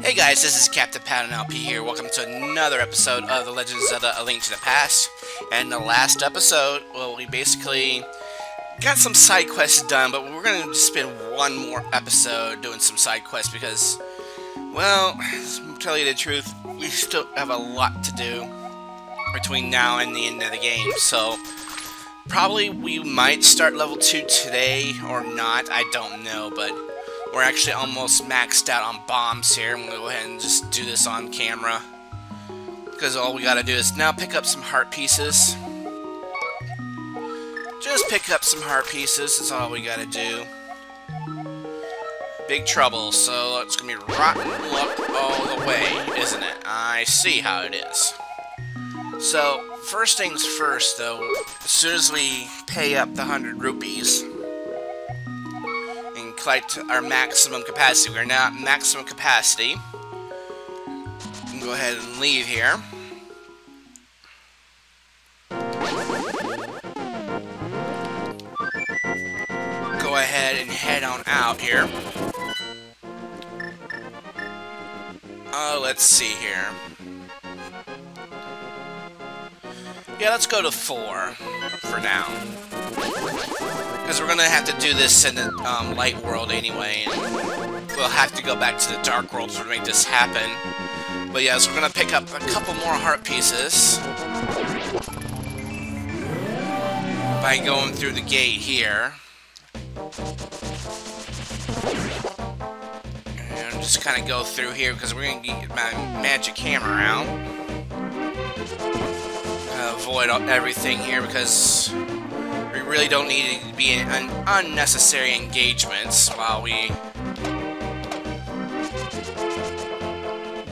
Hey guys, this is CaptainPaladinLP here. Welcome to another episode of The Legend of Zelda: A Link to the Past. And the last episode, well, we basically got some side quests done, but we're going to spend one more episode doing some side quests because, well, to tell you the truth, we still have a lot to do between now and the end of the game. So, probably we might start level 2 today or not, I don't know, but we're actually almost maxed out on bombs here. I'm going to go ahead and just do this on camera, because all we got to do is now pick up some heart pieces. Just pick up some heart pieces, that's all we got to do. Big trouble, so it's going to be rotten luck all the way, isn't it? I see how it is. So, first things first though, as soon as we pay up the 100 rupees, collect our maximum capacity. We're now at maximum capacity. We can go ahead and leave here. Go ahead and head on out here. Let's see here. Yeah, let's go to 4 for now. Because we're going to have to do this in the light world anyway, and we'll have to go back to the dark world to make this happen. But yeah, so we're going to pick up a couple more heart pieces by going through the gate here. And just kind of go through here because we're going to get my magic hammer out. Avoid everything here because we really don't need to be in unnecessary engagements while we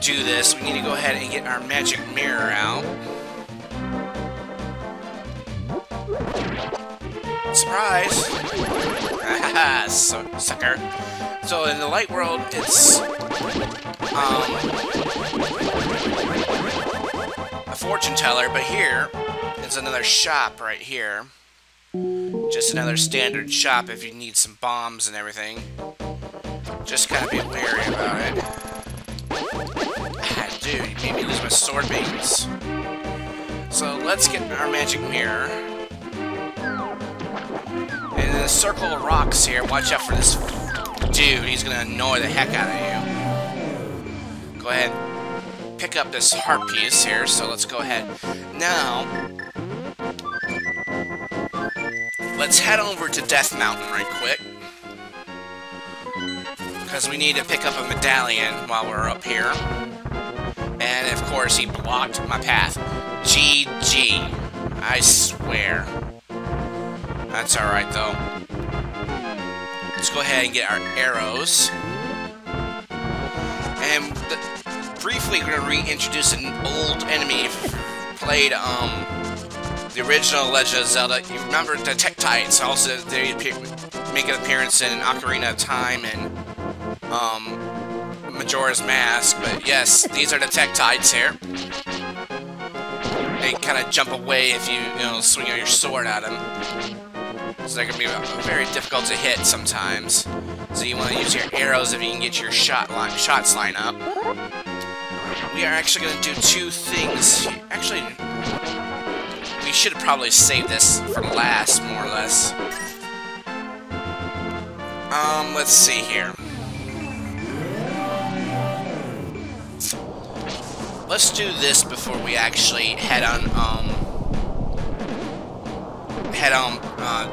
do this. We need to go ahead and get our magic mirror out. Surprise! Haha, sucker. So in the light world, it's a fortune teller, but here it's another shop right here. Just another standard shop if you need some bombs and everything. Just kind of be wary about it. Ah, dude, you made me lose my sword beams. So let's get our magic mirror. And in the circle of rocks here, watch out for this dude. He's gonna annoy the heck out of you. Go ahead and pick up this heart piece here. So let's go ahead. Now, let's head over to Death Mountain right quick, because we need to pick up a medallion while we're up here. And of course he blocked my path. GG. I swear. That's alright though. Let's go ahead and get our arrows. And briefly we're going to reintroduce an old enemy. If you played the original Legend of Zelda, you remember the Tektites. Also, they make an appearance in Ocarina of Time and Majora's Mask. But yes, these are the Tektites here. They kind of jump away if you swing your sword at them. So they're going to be very difficult to hit sometimes. So you want to use your arrows if you can get your shots line up. We are actually going to do two things. Actually, we should have probably saved this for last, more or less. Let's see here. Let's do this before we actually head on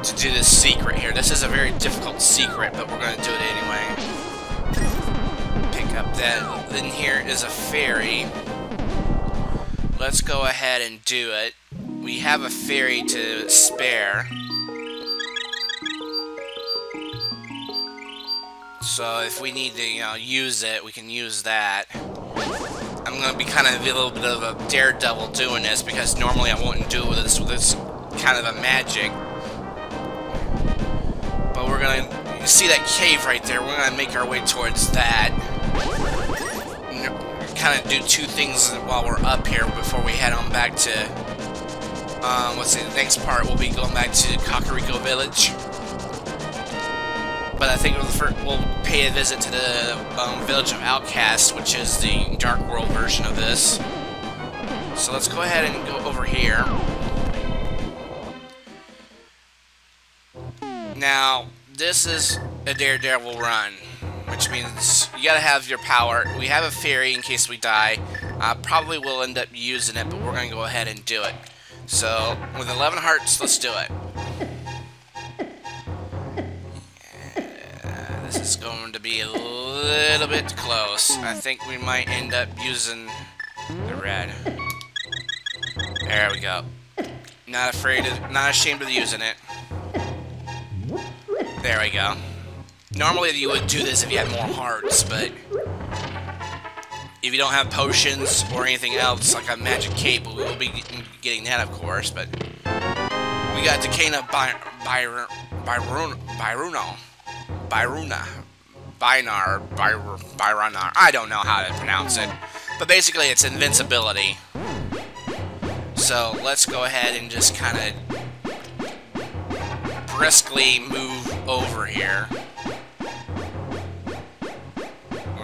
to do this secret here. This is a very difficult secret, but we're going to do it anyway. Pick up that. Then here is a fairy. Let's go ahead and do it. We have a fairy to spare. So if we need to, use it, we can use that. I'm going to be kind of a little bit of a daredevil doing this because normally I wouldn't do this with this kind of a magic. But we're going to, you see that cave right there, we're going to make our way towards that. Kind of do two things while we're up here before we head on back to let's see, the next part will be going back to Kakariko Village. But I think we'll pay a visit to the village of Outcasts, which is the Dark World version of this. So let's go ahead and go over here. Now, this is a daredevil run, which means you gotta have your power. We have a fairy in case we die. Probably will end up using it, but we're gonna go ahead and do it. So, with 11 hearts, let's do it. This is going to be a little bit close. I think we might end up using the red. There we go. Not ashamed of using it. There we go. Normally you would do this if you had more hearts, but if you don't have potions or anything else, like a magic cape, we will be getting that, of course, but we got Decana Byrunar. I don't know how to pronounce it, but basically it's invincibility. So let's go ahead and just kind of briskly move over here.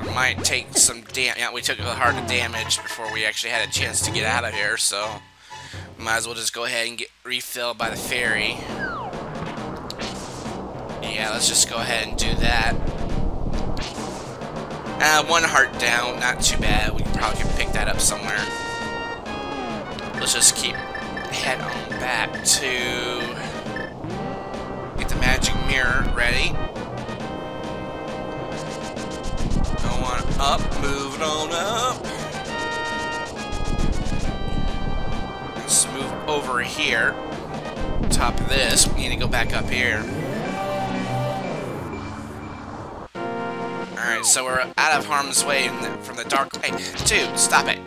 We might take some damage. Yeah, we took a heart of damage before we actually had a chance to get out of here, so we might as well just go ahead and get refilled by the fairy. Yeah, let's just go ahead and do that. One heart down, not too bad. We probably can pick that up somewhere. Let's just keep head on back to get the magic mirror ready. Go on up, move it on up. Let's move over here. Top of this, we need to go back up here. Alright, so we're out of harm's way from the dark... Hey, dude, stop it!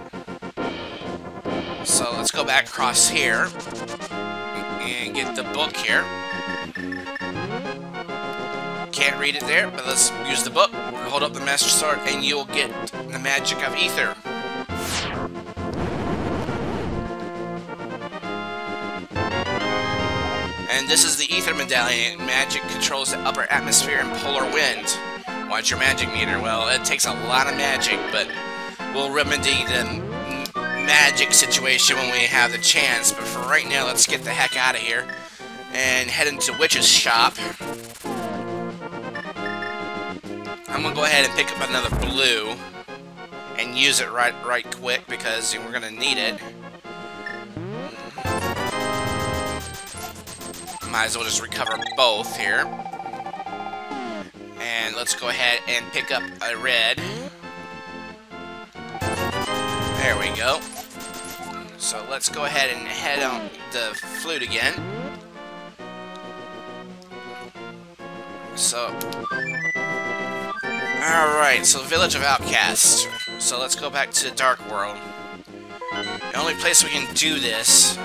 So let's go back across here and get the book here. Can't read it there, but let's use the book. Hold up the Master Sword and you'll get the magic of ether. And this is the ether medallion. Magic controls the upper atmosphere and polar wind. What's your magic meter? Well, it takes a lot of magic, but we'll remedy the magic situation when we have the chance. But for right now, let's get the heck out of here and head into Witch's shop. I'm gonna go ahead and pick up another blue and use it right quick because we're gonna need it. Might as well just recover both here. And let's go ahead and pick up a red. There we go. So let's go ahead and head on the flute again. So, alright, so Village of Outcasts. So let's go back to the Dark World. The only place we can do this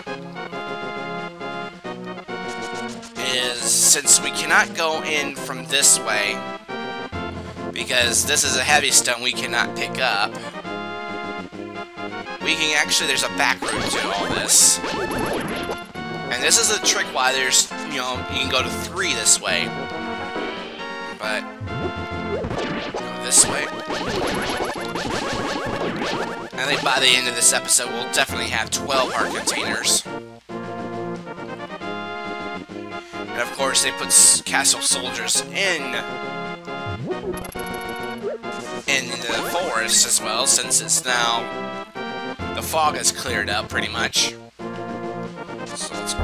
is, since we cannot go in from this way, because this is a heavy stone we cannot pick up, we can actually, there's a back route to all this. And this is the trick why there's, you know, you can go to 3 this way. But, go this way. I think by the end of this episode, we'll definitely have 12 heart containers. And of course, they put castle soldiers in the forest as well, since it's now, the fog has cleared up pretty much. So let's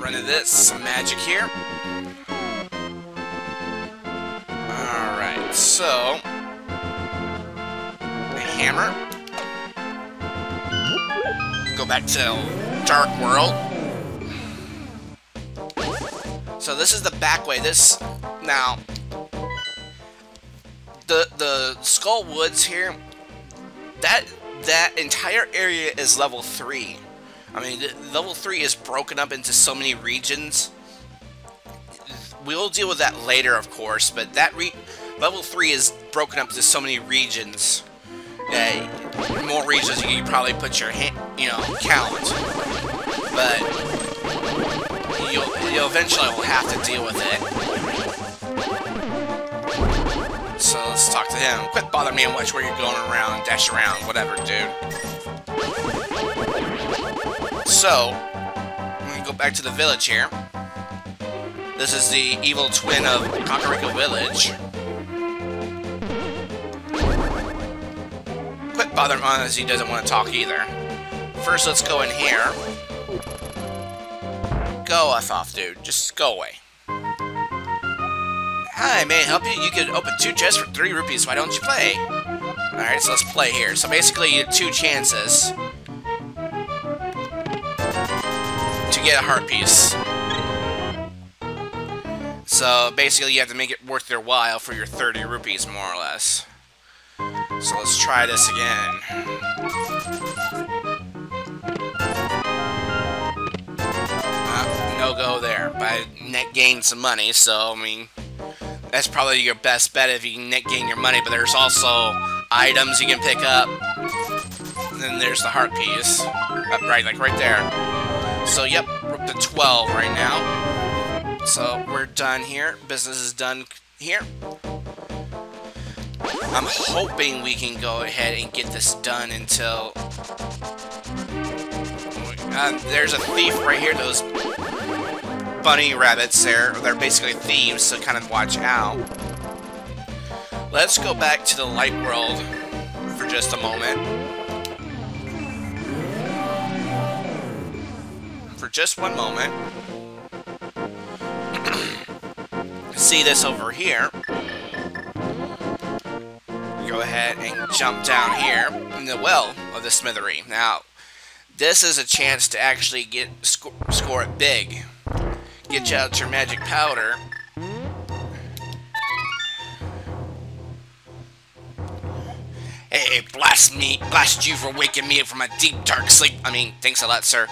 run into this, some magic here. Alright, so, the hammer. Go back to Dark World. So this is the back way. This, now, the Skull Woods here, that entire area is level 3. I mean, level 3 is broken up into so many regions. We'll deal with that later, of course, but that level 3 is broken up into so many regions. More regions you can probably put your count, but you'll eventually will have to deal with it. to him. Quit bothering me and watch where you're going around and dash around. Whatever, dude. So, I'm gonna go back to the village here. This is the evil twin of Kakariko Village. Quit bothering him as he doesn't want to talk either. First, let's go in here. Go off, dude. Just go away. Hi, may I help you? You could open 2 chests for 3 rupees. Why don't you play? Alright, so let's play here. So basically, you have 2 chances to get a heart piece. So basically, you have to make it worth their while for your 30 rupees, more or less. So let's try this again. No go there, but I net gained some money, so I mean, that's probably your best bet if you can net gain your money. But there's also items you can pick up, and then there's the heart piece, right, like right there. So yep, we're up to 12 right now. So we're done here. Business is done here. I'm hoping we can go ahead and get this done until there's a thief right here. Those bunny rabbits there, they're basically thieves, so kind of watch out. Let's go back to the light world for just a moment. For just one moment. See this over here. Go ahead and jump down here in the well of the smithery. Now, this is a chance to actually get score it big. Get you out your magic powder. Hey, blast you for waking me up from a deep dark sleep. I mean, thanks a lot, sir.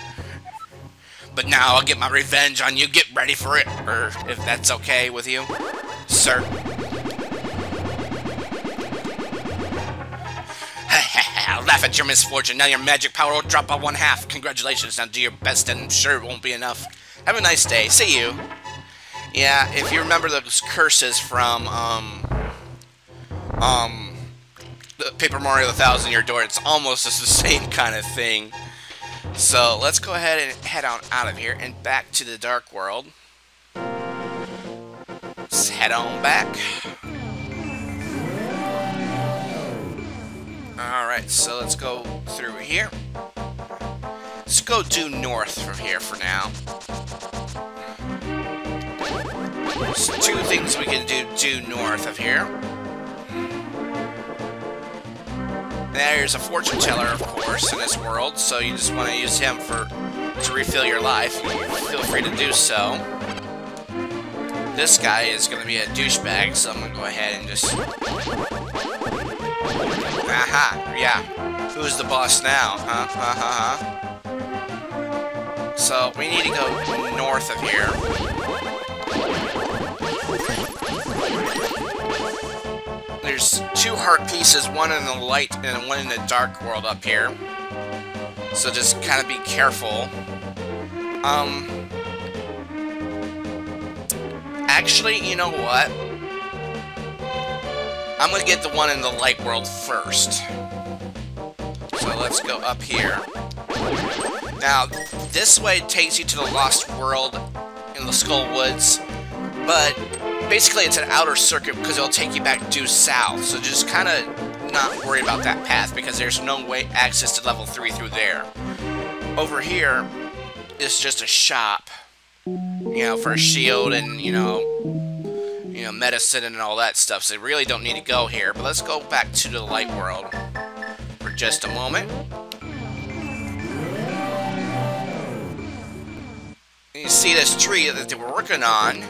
But now I'll get my revenge on you. Get ready for it. Or if that's okay with you, sir. I'll laugh at your misfortune. Now your magic power will drop by 1/2. Congratulations. Now do your best and I'm sure it won't be enough. Have a nice day. See you. Yeah, if you remember those curses from, the Paper Mario 1,000-Year Door, it's almost just the same kind of thing. So, let's go ahead and head on out of here and back to the Dark World. Let's head on back. Alright, so let's go through here. Let's go due north from here for now. There's 2 things we can do due north of here. There's a fortune teller, of course, in this world, so you just want to use him to refill your life. Feel free to do so. This guy is going to be a douchebag, so I'm going to go ahead and just... Aha, yeah. Who's the boss now? So, we need to go north of here. There's 2 heart pieces, one in the light and one in the dark world up here. So just kind of be careful. Actually, you know what? I'm gonna get the one in the light world first. So let's go up here. Now, this way takes you to the Lost World in the Skull Woods, but basically it's an outer circuit because it'll take you back due south, so just kind of not worry about that path because there's no way access to level 3 through there. Over here is just a shop, you know, for a shield and, you know, medicine and all that stuff, so you really don't need to go here. But let's go back to the light world for just a moment. You see this tree that they were working on.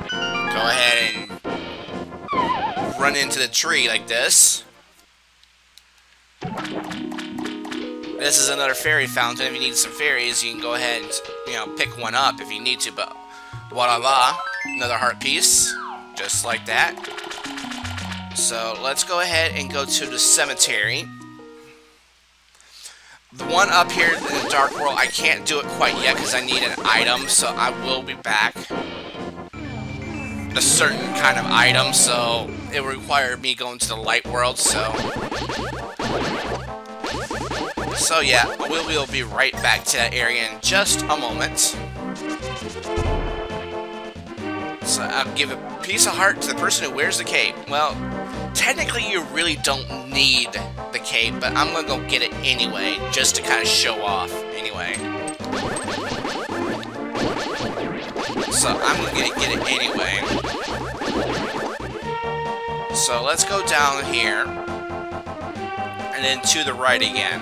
Go ahead and run into the tree like this. This is another fairy fountain. If you need some fairies, you can go ahead and, you know, pick one up if you need to. But voila, another heart piece, just like that. So let's go ahead and go to the cemetery. The one up here in the Dark World, I can't do it quite yet because I need an item, so I will be back. a certain kind of item, so it required me going to the light world, so yeah, we'll be right back to that area in just a moment. So I'll give a piece of heart to the person who wears the cape. Well, technically you really don't need the cape, but I'm gonna go get it anyway, just to kind of show off anyway. So I'm gonna get it anyway. So let's go down here, and then to the right again.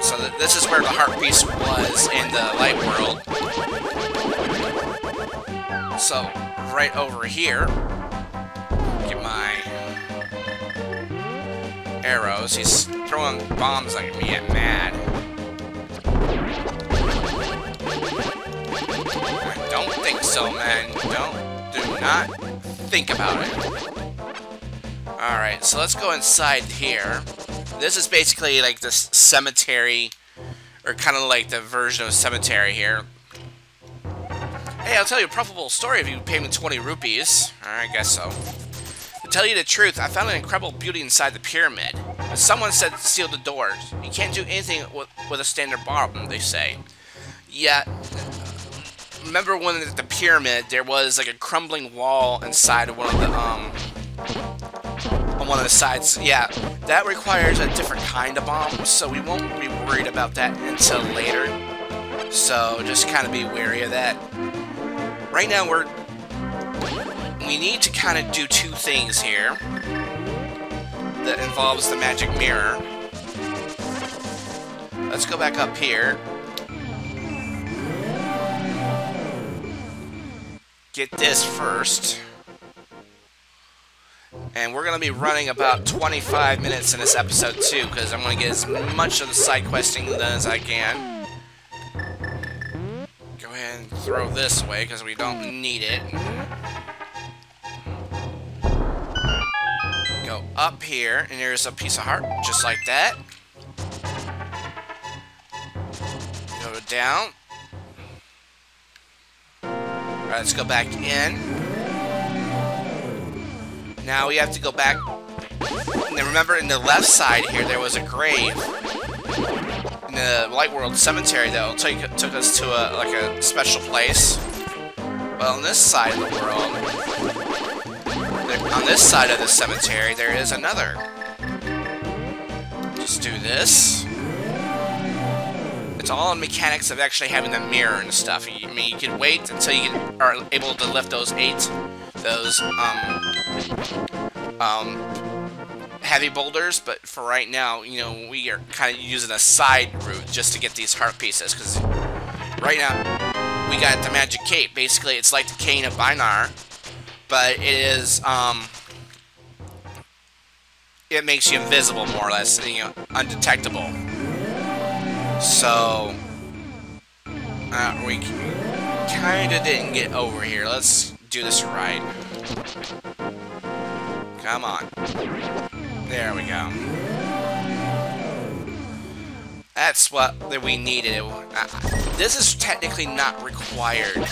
So this is where the heart piece was in the light world. So right over here, get my arrows. He's throwing bombs at me, get mad. I don't think so, man. Do not think about it. Alright, so let's go inside here. This is basically like this cemetery, or kind of like the version of a cemetery here. Hey, I'll tell you a profitable story if you pay me 20 rupees. I guess so. To tell you the truth, I found an incredible beauty inside the pyramid. But someone said to seal the doors. You can't do anything with a standard bomb, they say. Yeah. Remember when at the pyramid there was like a crumbling wall inside of one of the on one of the sides? Yeah, that requires a different kind of bomb, so we won't be worried about that until later. So just kind of be wary of that. Right now we need to kind of do two things here that involves the magic mirror. Let's go back up here. Get this first. And we're going to be running about 25 minutes in this episode too, because I'm going to get as much of the side questing done as I can. Go ahead and throw this away because we don't need it. Go up here, and there's a piece of heart, just like that. Go down. Alright, let's go back in. Now we have to go back. And remember, in the left side here, there was a grave in the Light World Cemetery that took us to a special place. Well, on this side of the world, on this side of the cemetery, there is another. Just do this. It's all in mechanics of actually having the mirror and stuff. I mean, you can wait until you are able to lift those heavy boulders, but for right now, you know, we are kind of using a side route just to get these heart pieces, because right now we got the magic cape. Basically, it's like the cane of Bainar, but it is it makes you invisible, more or less, you know, undetectable. So we kind of didn't get over here. Let's do this right. Come on. There we go. That's what we needed. This is technically not required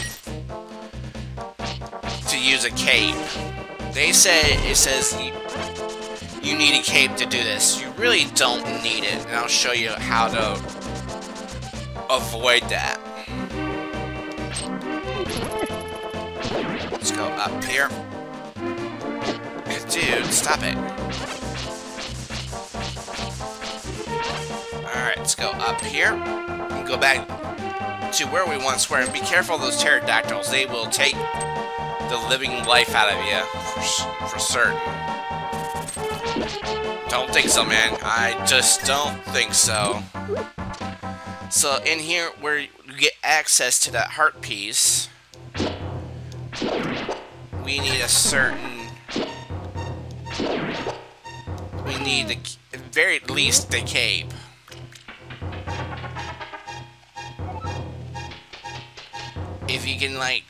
to use a cape. They say it says you need a cape to do this. You really don't need it, and I'll show you how to avoid that. Let's go up here. Dude, stop it. Alright, let's go up here and go back to where we once were. And be careful of those pterodactyls. They will take the living life out of you, for certain. Don't think so, man. I just don't think so. So, in here, where you get access to that heart piece, we need a certain... We need, at very least, the cape. If you can, like...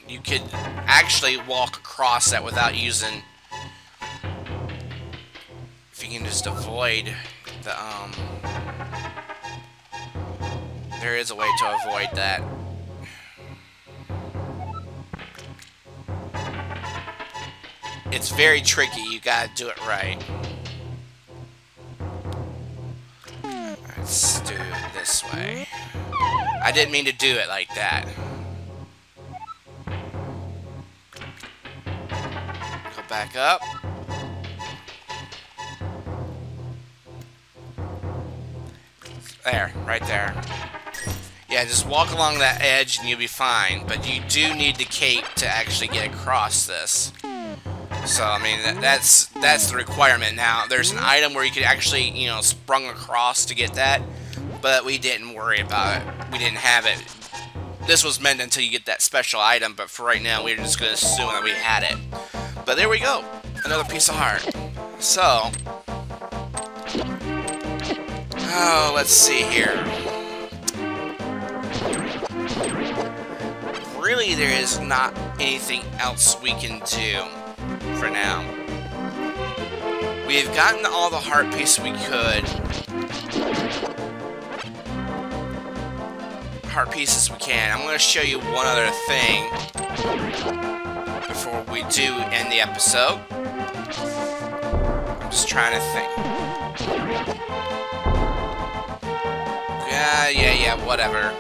You could actually walk across that without using... If you can just avoid the There is a way to avoid that. It's very tricky. You gotta do it right. Let's do it this way. I didn't mean to do it like that. Go back up. There, right there. Yeah, just walk along that edge and you'll be fine. But you do need the cape to actually get across this. So, I mean, that's the requirement. Now, there's an item where you could actually, you know, sprung across to get that. But we didn't worry about it. We didn't have it. This was meant until you get that special item. But for right now, we're just going to assume that we had it. But there we go. Another piece of heart. So... oh, let's see here. Really, there is not anything else we can do for now. We've gotten all the heart pieces we could. Heart pieces we can. I'm going to show you one other thing before we do end the episode. I'm just trying to think. Yeah, whatever.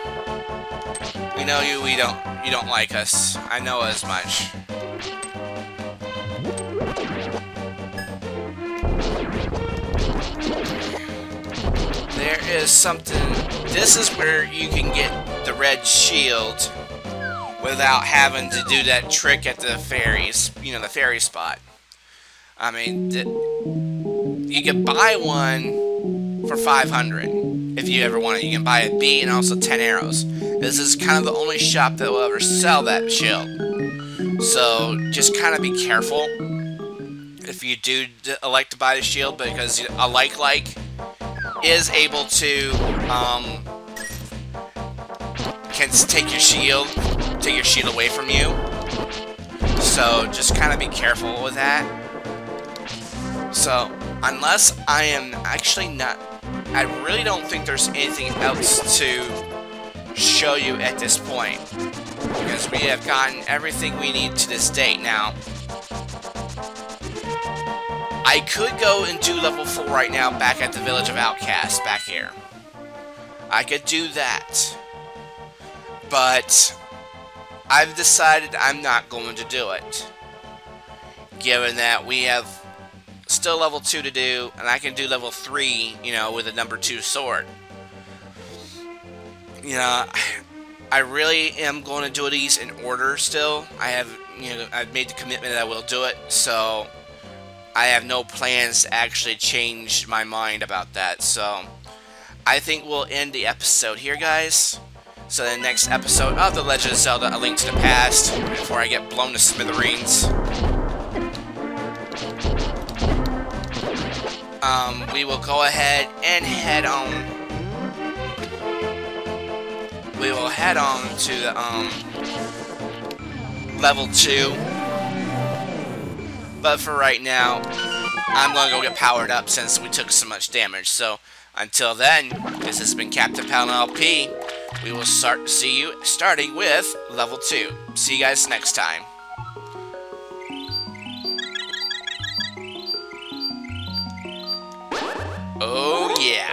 We know you, you don't like us. I know as much. There is something... this is where you can get the red shield without having to do that trick at the ferries, you know, the ferry spot. I mean, you can buy one for 500. If you ever want it, you can buy a bee and also 10 arrows. This is kind of the only shop that will ever sell that shield. So just kind of be careful if you do elect to buy the shield, because a like is able to can take your shield away from you. So just kind of be careful with that. So unless I am actually not. I really don't think there's anything else to show you at this point, because we have gotten everything we need to this date. Now, I could go and do level 4 right now back at the village of Outcasts, back here. I could do that, but I've decided I'm not going to do it, given that we have still level 2 to do, and I can do level 3, you know, with a number 2 sword. You know, I really am going to do these in order still. I have, you know, I've made the commitment that I will do it, so I have no plans to actually change my mind about that. So I think we'll end the episode here, guys. So the next episode of The Legend of Zelda: A Link to the Past, before I get blown to smithereens, we will go ahead and head on. We will head on to the, level 2. But for right now, I'm going to go get powered up since we took so much damage. So until then, this has been CaptainPaladinLP. We will see you starting with level 2. See you guys next time. Oh yeah.